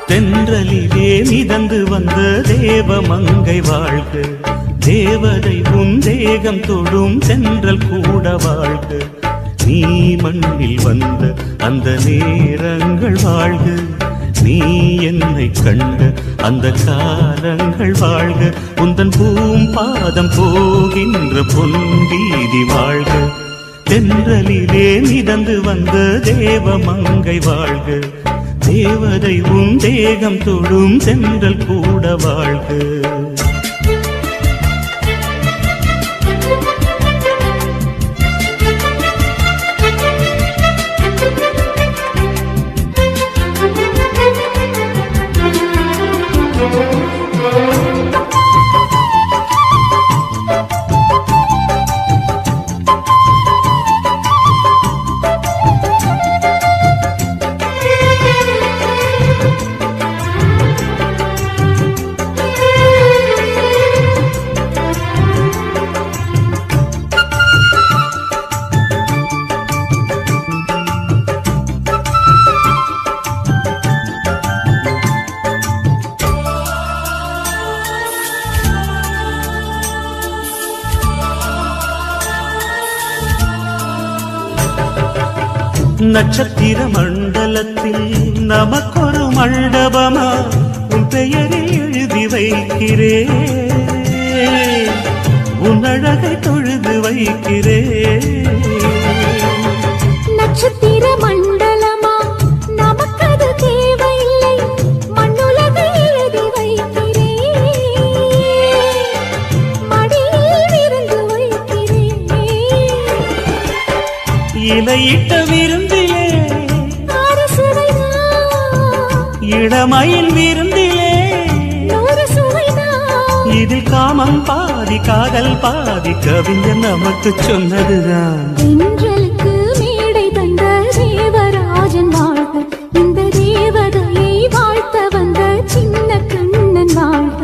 தென்றலிலே மிதந்து வந்த தேவமங்கை வாழ்க, தேவதை உன் தேகம் தொடும் தென்றல் கூட வாழ்க. நீ மண்ணில் வந்த அந்த நேரங்கள் வாழ்க, நீ என்னை கண்ட அந்த காலங்கள் வாழ்க. உந்தன் பூம்பாதம் போகின்ற பொன்வீதி வாழ்க. தென்றலிலே மிதந்து வந்த தேவமங்கை வாழ்க, தேவதை உன் தேகம் தொடும் தென்றல் கூட வாழ்க. நட்சத்திர மண்டலத்தில் நமக்கொரு மண்டபமா உன் பெயரில் எழுதி வைக்கிறேன், உன் அழகை தொழுது வைக்கிறேன். நட்சத்திர மண்டலமா நமக்கது தேவையில்லை, மண்ணுலகை எழுதி வைக்கிறேன், மடியில் விருந்து வைக்கிறேன். இலையிட்ட விருந்திலே இளமயில் விருந்திலே இதில் காமம் பாதி காதல் பாதி கவிஞர் நமக்கு சொன்னதுதான். தென்றலுக்கு மேடை தந்த தேவராஜன் வாழ்க, இந்த தேவதையை வாழ்த்த வந்த சின்ன கண்ணன் வாழ்க.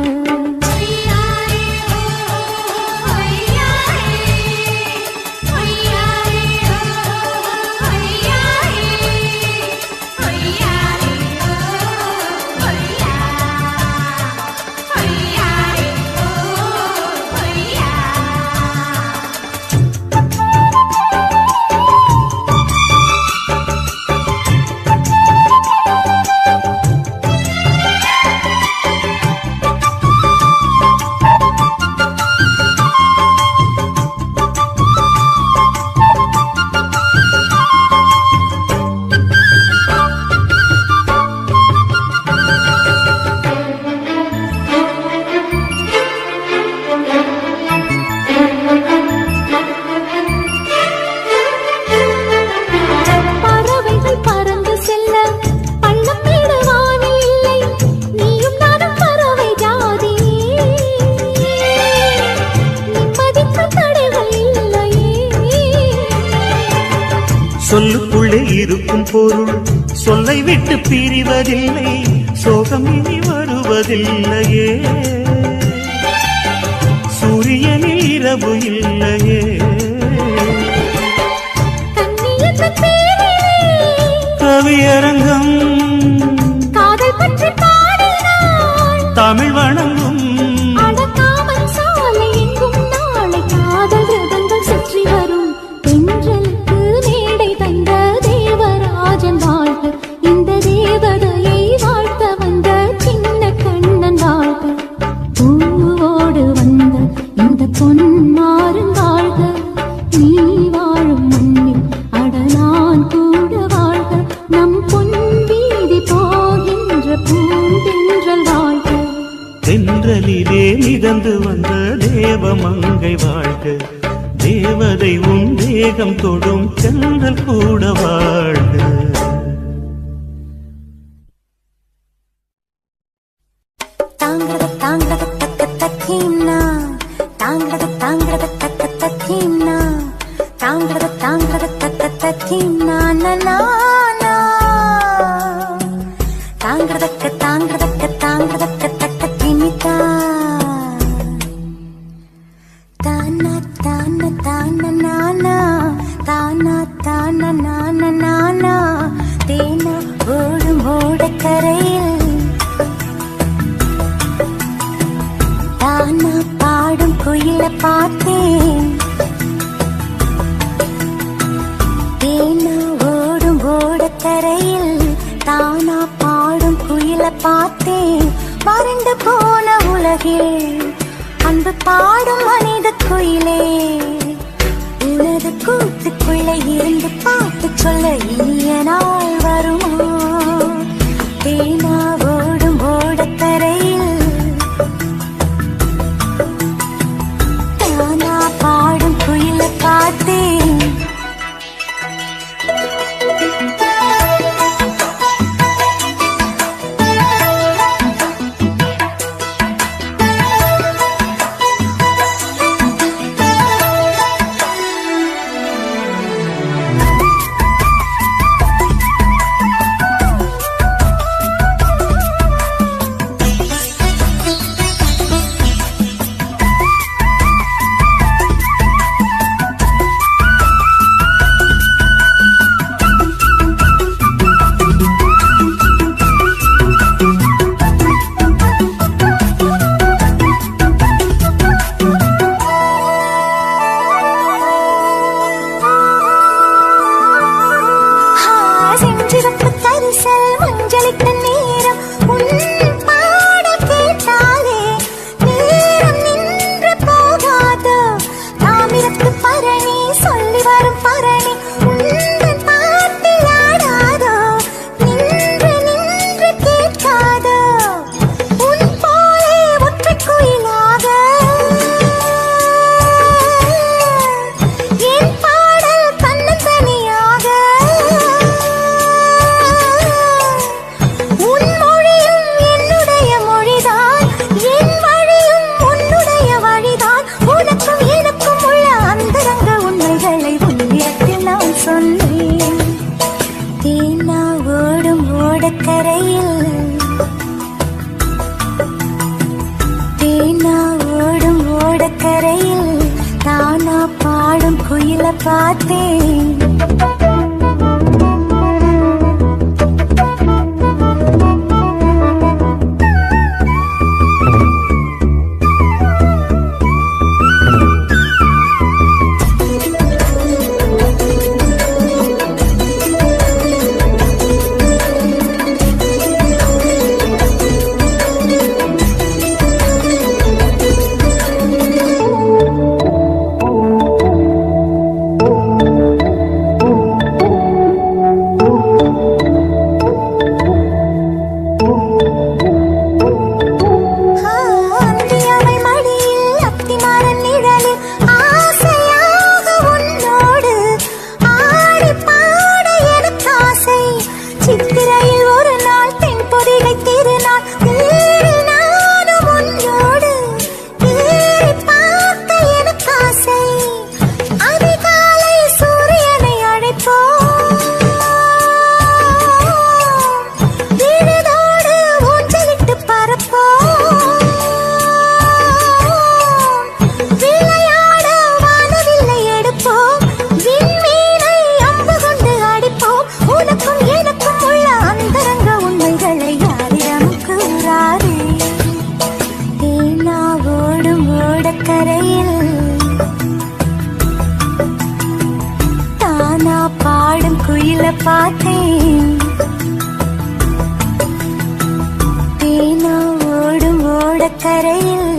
சொல்லுக்குள்ளே இருக்கும் பொருள் சொல்லை விட்டு பிரிவதில்லை, சோகம் இனி வருவதில்லையே. சூரியனில் இரவு இல்லையே. கவியரங்கம் காதல் பற்றி பாடினாள், தமிழ் வணங்கும் அடக்காமல் சாலை எங்கும் நாளை காதல் ரதங்கள் சுற்றி வரும். தென்றலுக்கு மேடை தந்த தேவராஜன் வாழ்க, இந்த தேவதையை வாழ்த்த வந்த சின்ன கண்ணன் வாழ்க. பூவோடு வந்த இந்த பொன்மாறன் வாழ்க, நீ வாழும் மண்ணில் அடலான் கூட வாழ்க. நம் பொன் வீதி போகின்ற பூந்தென்றல் வாழ்க. தென்றலிலே மிதந்து வந்த தேவமங்கை வாழ்க, தேவதை உன் தேகம் தொடும் தென்றல் கூட வாழ்க. தாங்கட தாங்கட தக்க தக்கின்னா தாங்கட தாங்கட தக்க தக்கின்னா தாங்கட தக்க தக்கின்னா நானா தாங்கட தாங்கட தக்க கிமிதா தானா தானா தானா நானா தானா தானா நானா நானா தேனா ஓடும் ஓடக்கரையில் தானா பாடும் குயில பார்த்தேன் தேனா ஓடும் ஓடக்கரையில் தானா பாடும் குயில பார்த்தேன் வறண்டு போன உலகில் அன்பு பாடும் மனித குயிலே உனது கூட்டுக்குள்ளே இருந்து பாட்டு சொல்ல இனிய நாள் வருமா தேனா ஓடும் ஓடக்கரையில் தானா பாடும் குயில பார்த்தேன் மஞ்சளிட்ட நேரம் உன் பாட கேட்டாலே நேரம் நின்று போகாதோ தாமிரத்து பரணி சொல்லி வரும் பரணி உந்தன் பாட்டில் ஆடாதோ நின்று நின்று கேட்காதோ உன் போலே ஒற்றை குயிலாக என் பாடல் தன்னந்தனியாக தேனா ஓடும் ஓடக்கரையில் தேனா ஓடும் ஓடக்கரையில் தானா பாடும் குயில பார்த்தேன் சித்திரையில் ஒரு நாள் தென் பொதிகை திருநாள் தேரில் நானும் உன்னோடு தேரி பார்க்க எனக்கு ஆசை அதிகாலை சூரியனை அழைப்போம் விழுதோடு ஊஞ்சலிட்டு பறப்போம் விளையாட வானவில்லை எடுப்போம் விண்மீனை அம்பு கொண்டு அடிப்போம் உனக்கும் எனக்கும் அந்தரங்க உண்மைகளை யாரிடம் கூறாதே தேனா ஓடும் ஓடக்கரையில் தானா பாடும் குயில பார்த்தேன் தேனா ஓடும் ஓடக்கரையில்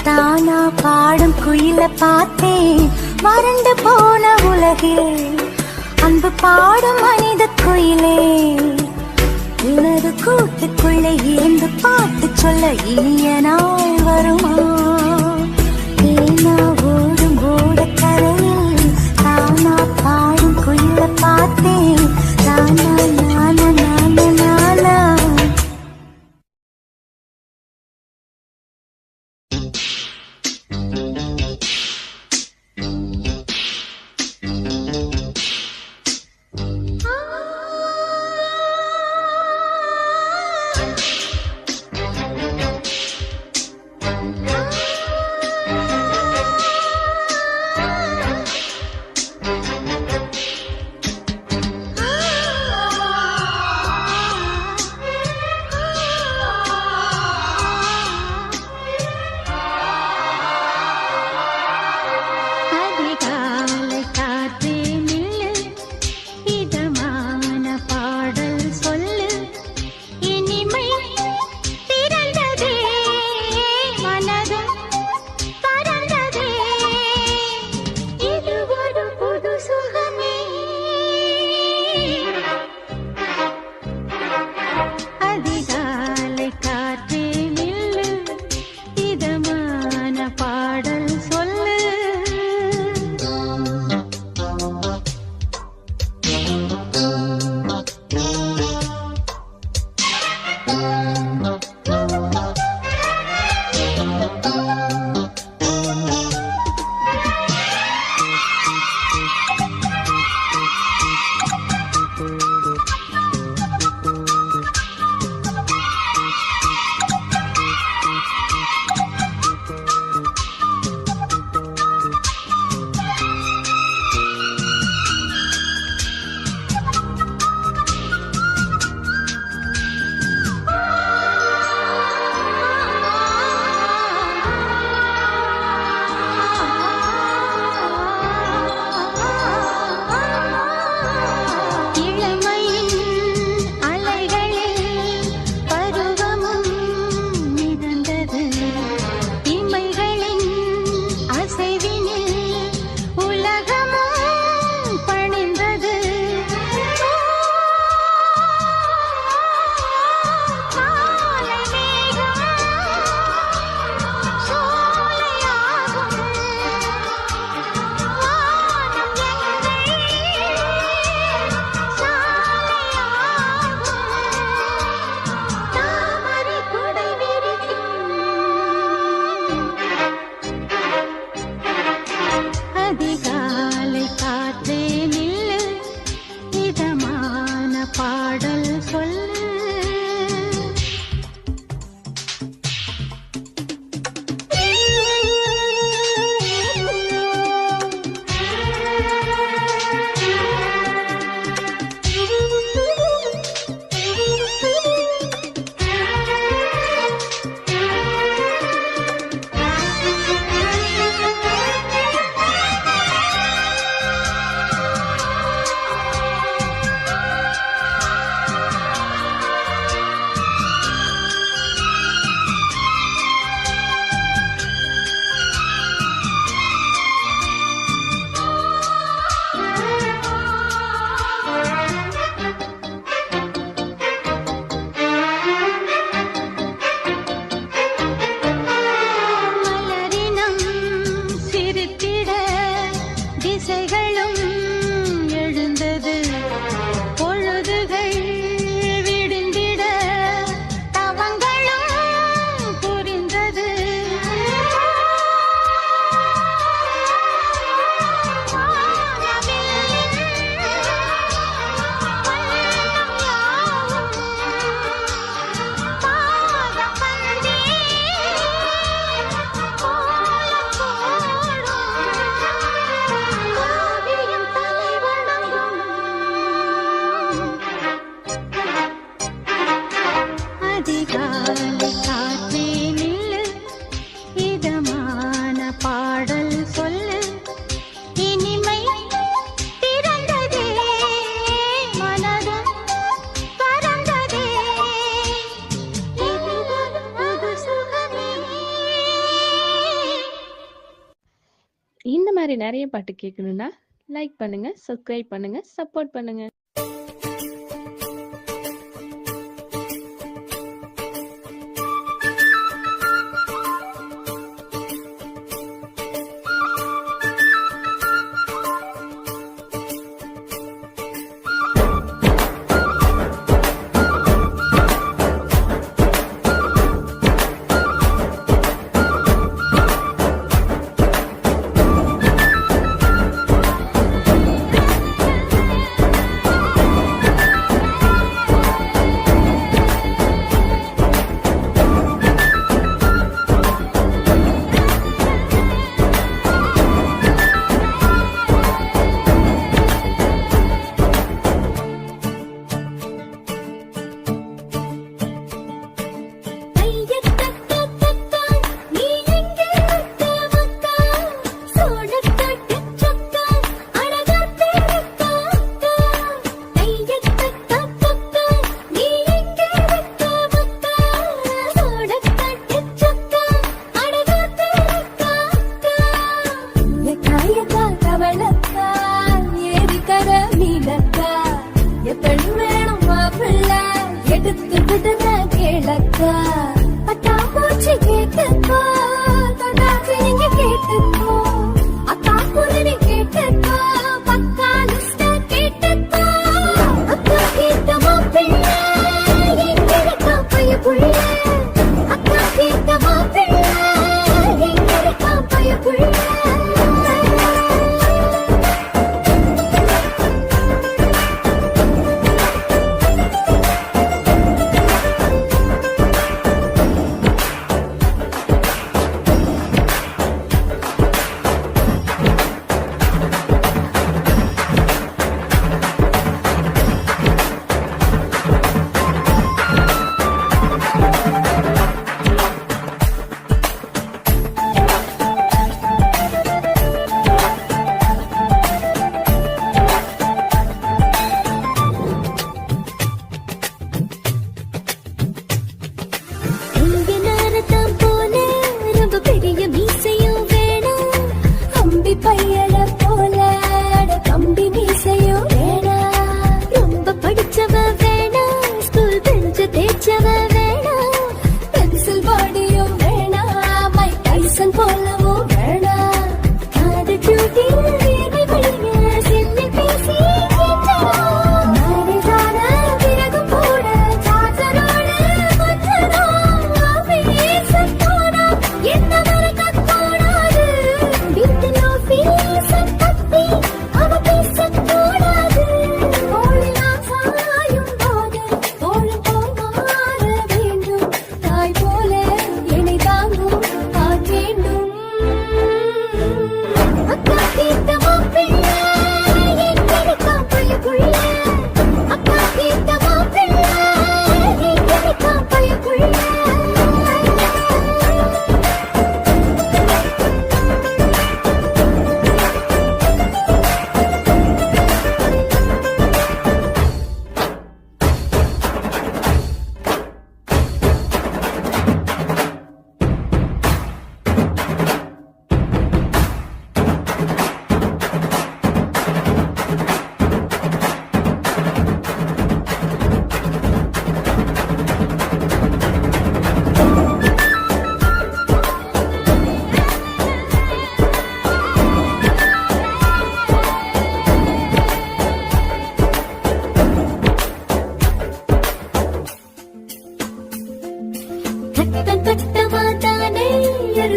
தானா பாடும் குயில பார்த்தேன் வறண்டு போன உலகில் அன்பு பாடும் மனித குயிலே உனது கூட்டுக்குள்ளே இருந்து பாட்டு சொல்ல இனிய நாள் வருமா தேனா ஓடும் ஓடக்கரையில் தானா பாடும் குயில பார்த்தேன் தானா மாதிரி நிறைய பாட்டு கேட்கணும்னா லைக் பண்ணுங்க, சப்ஸ்கிரைப் பண்ணுங்க, சப்போர்ட் பண்ணுங்க.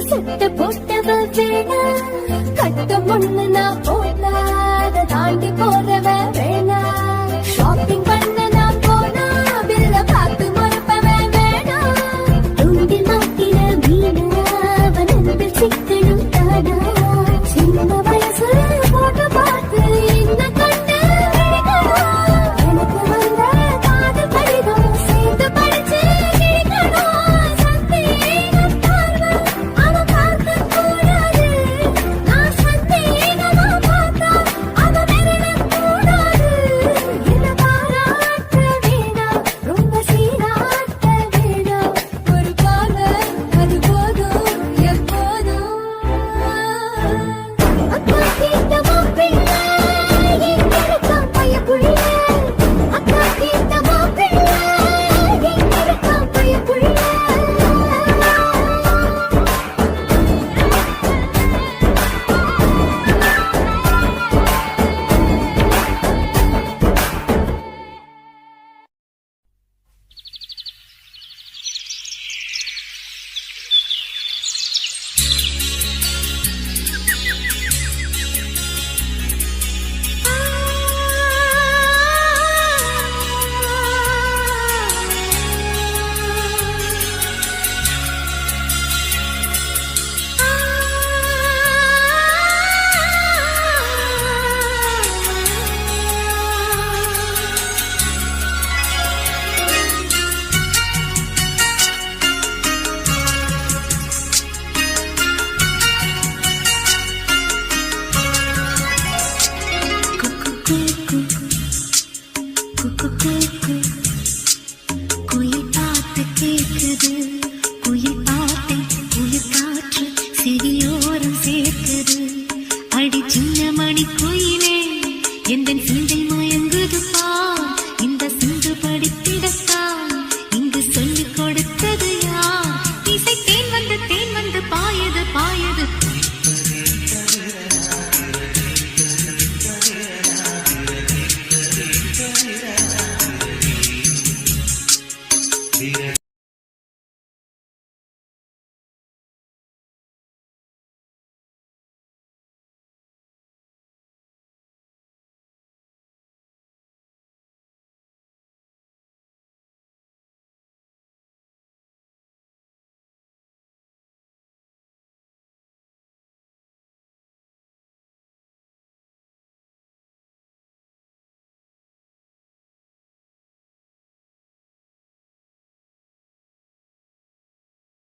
கட்ட போட்டவ வேணா கட்ட முன்னு நான்